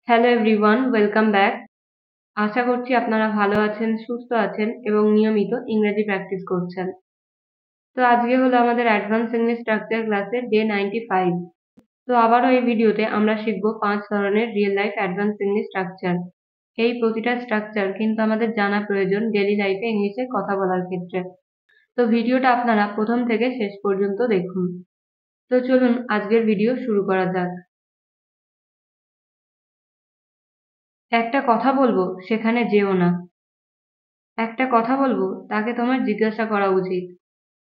Hello everyone, welcome back. আশা করছি আপনারা ভালো আছেন, সুস্থ আছেন এবং নিয়মিত ইংরেজি প্র্যাকটিস করছেন। তো আজকে হলো আমাদের অ্যাডভান্স ইংলিশ স্ট্রাকচার ক্লাসের ডে 95। তো আবারও এই ভিডিওতে আমরা শিখব 5 ধরনের real life advance English structure. এই প্রতিটা স্ট্রাকচার কিন্তু আমাদের জানা প্রয়োজন ডেইলি লাইফে ইংলিশে কথা বলার ক্ষেত্রে। তো ভিডিওটা আপনারা প্রথম থেকে শেষ পর্যন্ত দেখুন। তো চলুন আজকের ভিডিও শুরু করা যাক। একটা কথা বলবো, সেখানে যেও না। একটা কথা বলবো, তাকে তোমার জিজ্ঞাসা করা উচিত।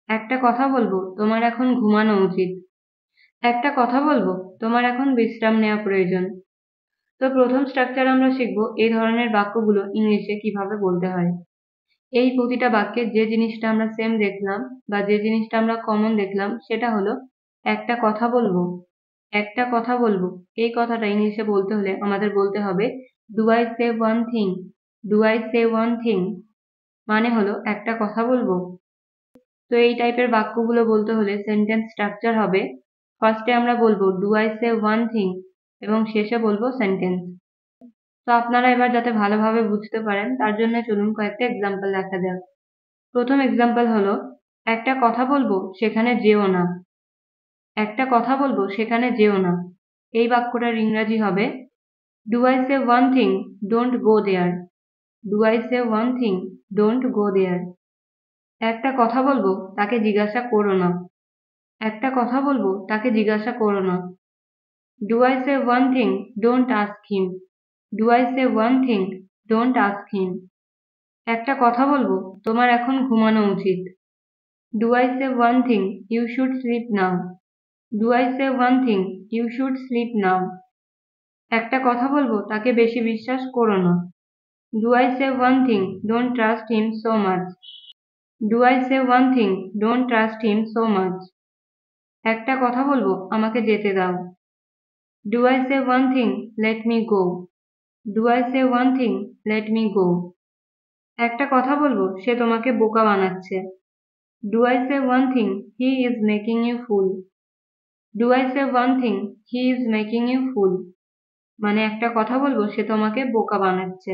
একটা কথা বলবো, তোমার এখন ঘুমানো উচিত। একটা কথা বলবো, তোমার এখন বিশ্রাম নেওয়া প্রয়োজন। তো প্রথম স্ট্রাকচার আমরা শিখবো এই ধরনের বাক্যগুলো ইংলিশে কিভাবে বলতে হয়। এই প্রতিটা বাক্যে যে জিনিসটা আমরা সেম দেখলাম বা যে জিনিসটা আমরা কমন দেখলাম সেটা হলো একটা কথা বলবো। একটা কথা বলবো, এই কথাটা ইংলিশে বলতে হলে আমাদের বলতে হবে do I say one thing. Do I say one thing মানে হলো একটা কথা বলবো। তো এই টাইপের বাক্যগুলো বলতে হলে সেন্টেন্স স্ট্রাকচার হবে ফার্স্টে আমরা বলবো do I say one thing এবং শেষে বলবো সেন্টেন্স। তো আপনারা এবার যাতে ভালোভাবে বুঝতে পারেন তার জন্য চলুন কয়েকটা এক্সাম্পল দেখা যাক। প্রথম এক্সাম্পল হলো একটা কথা বলবো, সেখানে যেও না। একটা কথা বলবো, সেখানে যেও না। এই বাক্যটার ইংরাজি হবে do I say one thing, don't go there. Do I say one thing, don't go there. একটা কথা বলবো, তাকে জিজ্ঞাসা করো না। একটা কথা বলবো, তাকে জিজ্ঞাসা করো না। Do I say one thing, don't ask him. Do I say one thing, don't ask him. একটা কথা বলবো, তোমার এখন ঘুমানো উচিত। Do I say one thing, you should sleep now. Do I say one thing, you should sleep now. একটা কথা বলবো, তাকে বেশি বিশ্বাস করো না। Do I say one thing, don't trust him so much. Do I say one thing, don't trust him so much. একটা কথা বলবো, আমাকে যেতে দাও। Do I say one thing, let me go. Do I say one thing, let me go. একটা কথা বলবো, সে তোমাকে বোকা বানাচ্ছে। Do I say one thing, he is making you fool. Do I say one thing, he is making you fool মানে একটা কথা বলবো, সে তোমাকে বোকা বানাচ্ছে।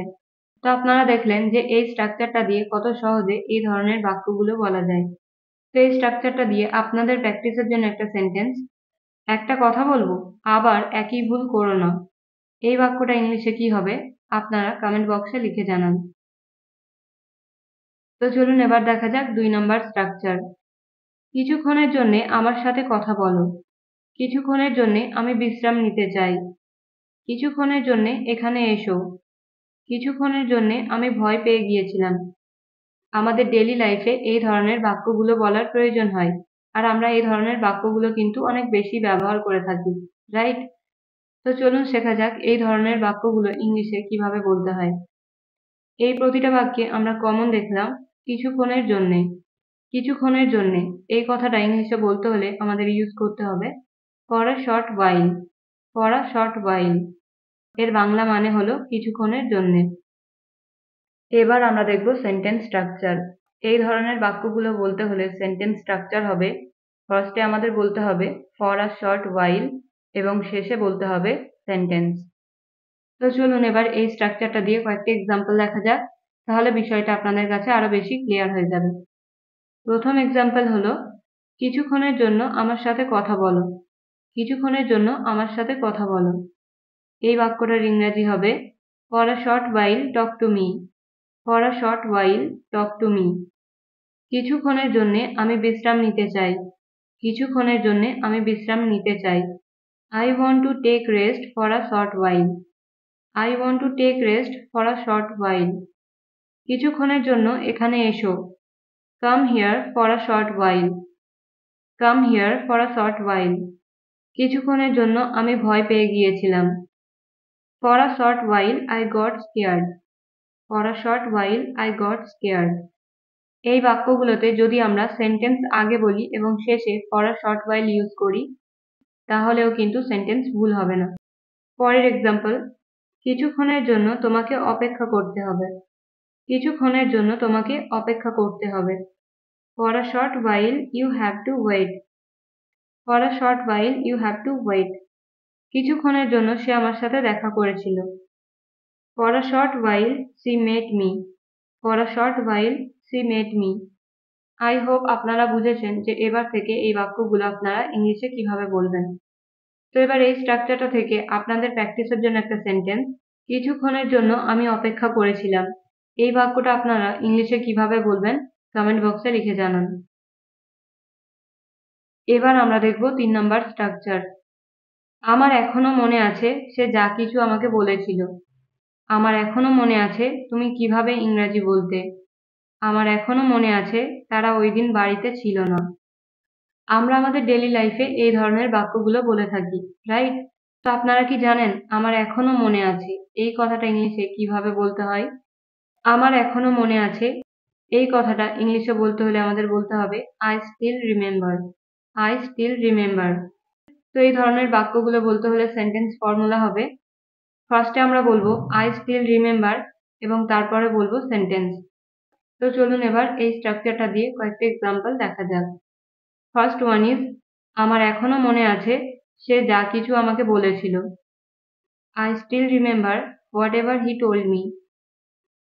তো আপনারা দেখলেন যে এই স্ট্রাকচারটা দিয়ে কত সহজে এই ধরনের বাক্যগুলো বলা যায়। তো এই স্ট্রাকচারটা দিয়ে আপনাদের প্র্যাকটিসের জন্য একটা সেন্টেন্স, একটা কথা বলবো, আবার একই ভুল করো না। এই বাক্যটা ইংলিশে কি হবে আপনারা কমেন্ট বক্সে লিখে জানান। তো চলুন এবার দেখা যাক 2 নম্বর স্ট্রাকচার। কিছুক্ষণের জন্য আমার সাথে কথা বলো। কিছুক্ষণের জন্য আমি বিশ্রাম নিতে চাই। কিছুক্ষণের জন্য এখানে এসো। কিছুক্ষণের জন্য আমি ভয় পেয়ে গিয়েছিলাম। আমাদের ডেইলি লাইফে এই ধরনের বাক্যগুলো বলার প্রয়োজন হয়, আর আমরা এই ধরনের বাক্যগুলো কিন্তু অনেক বেশি ব্যবহার করে থাকি, রাইট? তো চলুন শেখা যাক এই ধরনের বাক্যগুলো ইংলিশে কিভাবে বলতে হয়। এই প্রতিটা বাক্যে আমরা কমন দেখলাম কিছুক্ষণের জন্যে। কিছুক্ষণের জন্যে এই কথাটা ইংলিশে বলতে হলে আমাদের ইউজ করতে হবে for a short while. For a short while এর বাংলা মানে হলো কিছুক্ষণের জন্যে। এবার আমরা দেখব সেন্টেন্স স্ট্রাকচার। এই ধরনের বাক্যগুলো বলতে হলে সেন্টেন্স স্ট্রাকচার হবে ফার্স্টে আমাদের বলতে হবে ফর আ শর্ট ওয়াইল এবং শেষে বলতে হবে সেন্টেন্স। তো চলুন এবার এই স্ট্রাকচারটা দিয়ে কয়েকটি এক্সাম্পল দেখা যাক, তাহলে বিষয়টা আপনাদের কাছে আরো বেশি ক্লিয়ার হয়ে যাবে। প্রথম এক্সাম্পল হলো কিছুক্ষণের জন্য আমার সাথে কথা বলো। কিছুক্ষণের জন্য আমার সাথে কথা বলো। এই বাক্যটার ইংরাজি হবে for a short while talk to me. For a short while talk to me. কিছুক্ষণের জন্যে আমি বিশ্রাম নিতে চাই। কিছুক্ষণের জন্যে আমি বিশ্রাম নিতে চাই। I want to take rest for a short while. I want to take rest for a short while. কিছুক্ষণের জন্য এখানে এসো। Come here for a short while. Come here for a short while. কিছুক্ষণের জন্য আমি ভয় পেয়ে গিয়েছিলাম। For a short while I got scared. For a short while I got scared. এই বাক্যগুলোতে যদি আমরা সেন্টেন্স আগে বলি এবং শেষে for a short while use করি তাহলেও কিন্তু সেন্টেন্স ভুল হবে না। পরের এক্সাম্পল, কিছুক্ষণের জন্য তোমাকে অপেক্ষা করতে হবে। কিছুক্ষণের জন্য তোমাকে অপেক্ষা করতে হবে। For a short while you have to wait. For a short while you have to wait. কিছুক্ষণের জন্য সে আমার সাথে দেখা করেছিল। For a short while she met me. For a short while she met me. I hope আপনারা বুঝেছেন যে এবার থেকে এই বাক্যগুলো আপনারা ইংলিশে কিভাবে বলবেন। তো এবার এই স্ট্রাকচারটা থেকে আপনাদের প্র্যাকটিসের জন্য একটা সেন্টেন্স, কিছুক্ষণের জন্য আমি অপেক্ষা করেছিলাম। এই বাক্যটা আপনারা ইংলিশে কিভাবে বলবেন কমেন্ট বক্সে লিখে জানান। এবার আমরা দেখব 3 নাম্বার স্ট্রাকচার। আমার এখনো মনে আছে সে যা কিছু আমাকে বলেছিল। আমার এখনো মনে আছে তুমি কিভাবে ইংরাজি বলতে। আমার এখনো মনে আছে তারা ওই দিন বাড়িতে ছিল না। আমরা আমাদের ডেইলি লাইফে এই ধরনের বাক্যগুলো বলে থাকি, রাইট? তো আপনারা কি জানেন আমার এখনো মনে আছে এই কথাটা ইংলিশে কিভাবে বলতে হয়? আমার এখনো মনে আছে এই কথাটা ইংলিশে বলতে হলে আমাদের বলতে হবে I still remember. I still remember. তো এই ধরনের বাক্যগুলো বলতে হলে সেন্টেন্স ফর্মুলা হবে, ফার্স্টে আমরা বলবো I still remember এবং তারপরে বলবো সেন্টেন্স। তো চলুন এবার এই স্ট্রাকচারটা দিয়ে কয়েকটা এক্সাম্পল দেখা যাক। ফার্স্ট ওয়ান ইজ, আমার এখনো মনে আছে সে যা কিছু আমাকে বলেছিল। I still remember whatever he told me.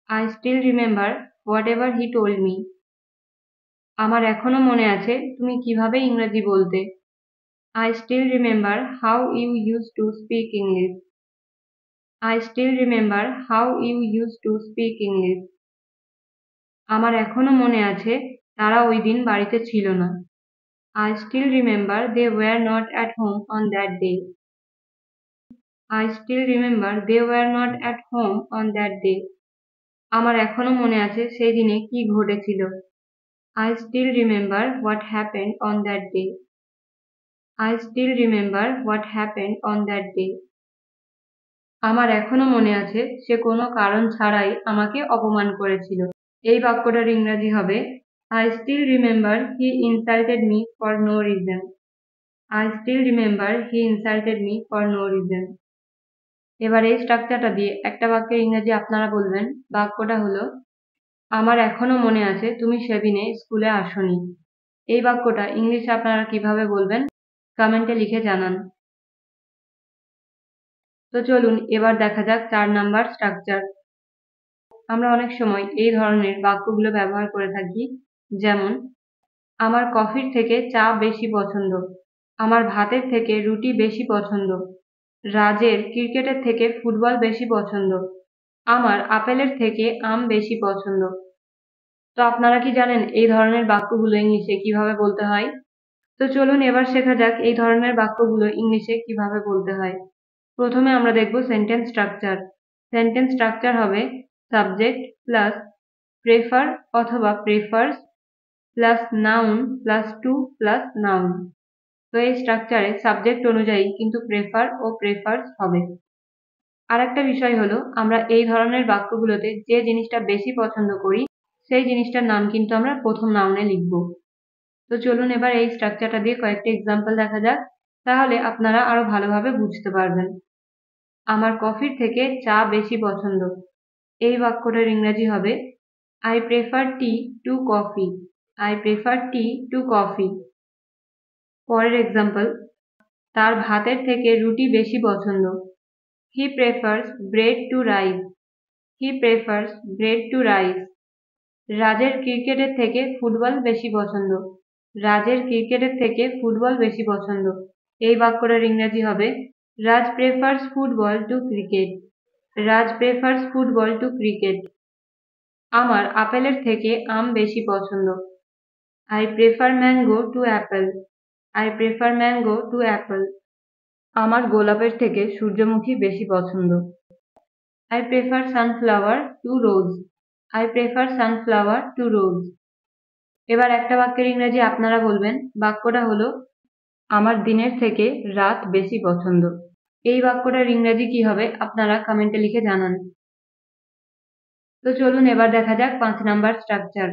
I still remember whatever he told me. আমার এখনো মনে আছে তুমি কিভাবে ইংরেজি বলতে। I still remember how you used to speak English. I still remember how you used to speak English. আমার এখনো মনে আছে তারা ওই দিন বাড়িতে ছিল না। I still remember they were not at home on that day. I still remember they were not at home on that day. আমার এখনো মনে আছে সেই দিনে কি ঘটেছিল। I still remember what happened on that day. I still remember what happened on that day. আমার এখনো মনে আছে সে কোনো কারণ ছাড়াই আমাকে অপমান করেছিল। এই বাক্যটার ইংরাজি হবে I still remember he insulted me for no reason. I still remember he insulted me for no reason. এবার এই স্ট্রাকচারটা দিয়ে একটা বাক্যের ইংরেজি আপনারা বলবেন। বাক্যটা হলো আমার এখনো মনে আছে তুমি সেদিনে স্কুলে আসোনি। এই বাক্যটা ইংলিশে আপনারা কিভাবে বলবেন কমেন্টে লিখে জানান। তো চলুন এবার দেখা যাক 4 নাম্বার স্ট্রাকচার। আমরা অনেক সময় এই ধরনের বাক্যগুলো ব্যবহার করে থাকি, যেমন আমার কফির থেকে চা বেশি পছন্দ। আমার ভাতের থেকে রুটি বেশি পছন্দ। রাজের ক্রিকেটের থেকে ফুটবল বেশি পছন্দ। আমার আপেলের থেকে আম বেশি পছন্দ। তো আপনারা কি জানেন এই ধরনের বাক্যগুলো ইংলিশে কিভাবে বলতে হয়? তো চলুন এবার শেখা যাক এই ধরনের বাক্যগুলো ইংলিশে কিভাবে বলতে হয়। প্রথমে আমরা দেখব সেন্টেন্স স্ট্রাকচার। সেন্টেন্স স্ট্রাকচার হবে সাবজেক্ট প্লাস প্রেফার অথবা prefers plus noun plus to plus noun. তো এই স্ট্রাকচারে সাবজেক্ট অনুযায়ী কিন্তু প্রেফার ও প্রেফার্স হবে। আর একটা বিষয় হলো আমরা এই ধরনের বাক্যগুলোতে যে জিনিসটা বেশি পছন্দ করি সেই জিনিসটার নাম কিন্তু আমরা প্রথম নাউনে লিখব। তো চলুন এবার এই স্ট্রাকচারটা দিয়ে কয়েকটা এক্সাম্পল দেখা যাক, তাহলে আপনারা আরো ভালোভাবে বুঝতে পারবেন। আমার কফির থেকে চা বেশি পছন্দ। এই বাক্যটার ইংরেজি হবে I prefer tea to coffee. I prefer tea to coffee. পরের এক্সাম্পল, তার ভাতের থেকে রুটি বেশি পছন্দ। He prefers bread to rice. He prefers bread to rice. রাজের ক্রিকেটের থেকে ফুটবল বেশি পছন্দ। রাজের ক্রিকেটের থেকে ফুটবল বেশি পছন্দ। এই বাক্যটার ইংরেজি হবে রাজ prefers football to cricket. Raj prefers football to cricket. আমার আপেলের থেকে আম বেশি পছন্দ। I prefer mango to apple. I prefer mango to apple. আমার গোলাপের থেকে সূর্যমুখী বেশি পছন্দ। I prefer sunflower to rose. I prefer sunflower to rose. এবার একটা বাক্যের ইংরেজি আপনারা বলবেন। বাক্যটা হলো আমার দিনের থেকে রাত বেশি পছন্দ। এই বাক্যটার ইংরেজি কি হবে আপনারা কমেন্টে লিখে জানান। তো চলুন এবার দেখা যাক 5 নাম্বার স্ট্রাকচার।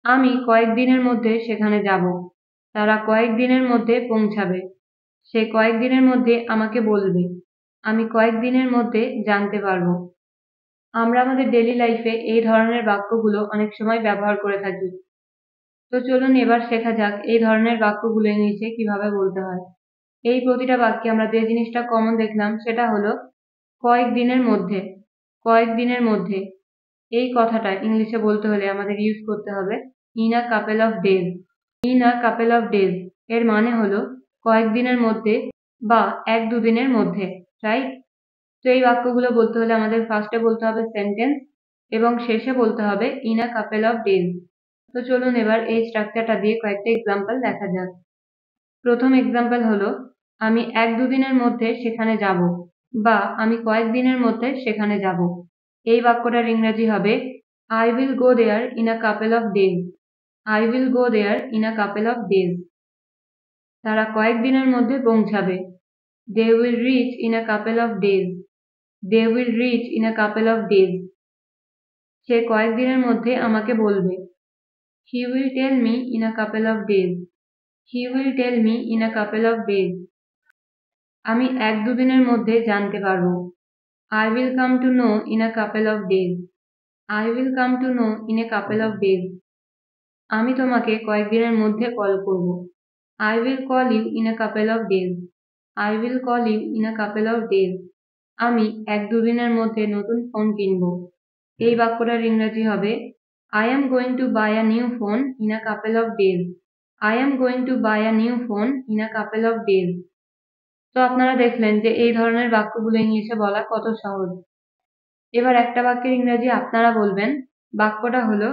আমি কয়েকদিনের মধ্যে সেখানে যাব। তারা কয়েকদিনের মধ্যে পৌঁছাবে। সে কয়েকদিনের মধ্যে আমাকে বলবে। আমি কয়েকদিনের মধ্যে জানতে পারবো। আমরা আমাদের ডেইলি লাইফে এই ধরনের বাক্যগুলো অনেক সময় ব্যবহার করে থাকি। তো চলুন এবার শেখা যাক এই ধরনের বাক্যগুলো ইংলিশে কিভাবে বলতে হয়। এই প্রতিটা বাক্যে আমরা যে জিনিসটা কমন দেখলাম সেটা হলো কয়েকদিনের মধ্যে। কয়েকদিনের মধ্যে এই কথাটা ইংলিশে বলতে হলে আমাদের ইউজ করতে হবে in a couple of days. In a couple of days এর মানে হলো কয়েকদিনের মধ্যে বা 1-2 দিনের মধ্যে, রাইট? তো এই বাক্যগুলো বলতে হলে আমাদের ফার্স্টে বলতে হবে সেন্টেন্স এবং শেষে বলতে হবে in a couple of days. তো চলুন এবার এই স্ট্রাকচারটা দিয়ে কয়েকটা এক্সাম্পল দেখা যাক। প্রথম এক্সাম্পল হলো আমি 1-2 দিনের মধ্যে সেখানে যাব বা আমি কয়েকদিনের মধ্যে সেখানে যাব। এই বাক্যটার ইংরেজি হবে I will go there in a couple of days. I will go there in a couple of days. তারা কয়েকদিনের মধ্যে পৌঁছাবে। They will reach in a couple of days. They will reach in a couple of days. সে কয়েকদিনের মধ্যে আমাকে বলবে। He will tell me in a couple of days. He will tell me in a couple of days. আমি 1-2 দিনের মধ্যে জানতে পারবো। I will come to know in a couple of days. I will come to know in a couple of days. আমি তোমাকে কয়েকদিনের মধ্যে call করব। I will call you in a couple of days. I will call you in a couple of days. আমি 1-2 দিনের মধ্যে নতুন phone কিনব। এই বাক্যটার ইংরেজি হবে I am going to buy a new phone in a couple of days. I am going to buy a new phone in a couple of days. তো আপনারা দেখলেন যে এই ধরনের বাক্যগুলো ইংলিশে বলা কত সহজ। এবার একটা বাক্যের ইংরেজি আপনারা বলবেন। বাক্যটা হলো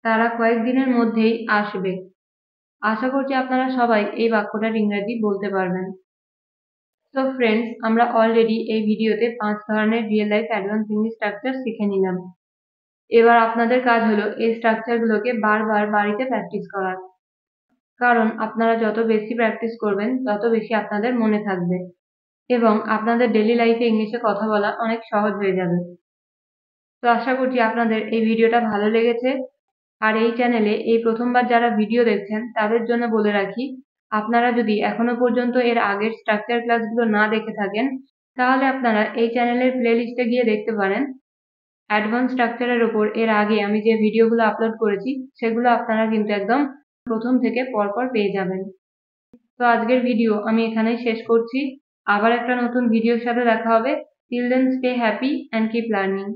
তারা কয়েকদিনের মধ্যেই আসবে। আশা করছি আপনারা সবাই এই বাক্যটার ইংরেজি বলতে পারবেন। তো ফ্রেন্ডস, আমরা অলরেডি এই ভিডিওতে 5 ধরনের real life advance English structure শিখে নিলাম। এবার আপনাদের কাজ হলো এই স্ট্রাকচারগুলোকে বারবার বাড়িতে প্র্যাকটিস করার। কারণ আপনারা যত বেশি প্র্যাকটিস করবেন তত বেশি আপনাদের মনে থাকবে এবং আপনাদের ডেইলি লাইফে ইংলিশে কথা বলা অনেক সহজ হয়ে যাবে। তো আশা করছি আপনাদের এই ভিডিওটা ভালো লেগেছে। আর এই চ্যানেলে এই প্রথমবার যারা ভিডিও দেখছেন তাদের জন্য বলে রাখি, আপনারা যদি এখনো পর্যন্ত এর আগের স্ট্রাকচার ক্লাসগুলো না দেখে থাকেন তাহলে আপনারা এই চ্যানেলের প্লেলিস্টে গিয়ে দেখতে পারেন। অ্যাডভান্স স্ট্রাকচারের ওপর এর আগে আমি যে ভিডিওগুলো আপলোড করেছি সেগুলো আপনারা কিন্তু একদম প্রথম থেকে পরপর পেয়ে যাবেন। তো আজকের ভিডিও আমি এখানেই শেষ করছি। আবার একটা নতুন ভিডিওর সাথে দেখা হবে। Till then stay happy and keep learning.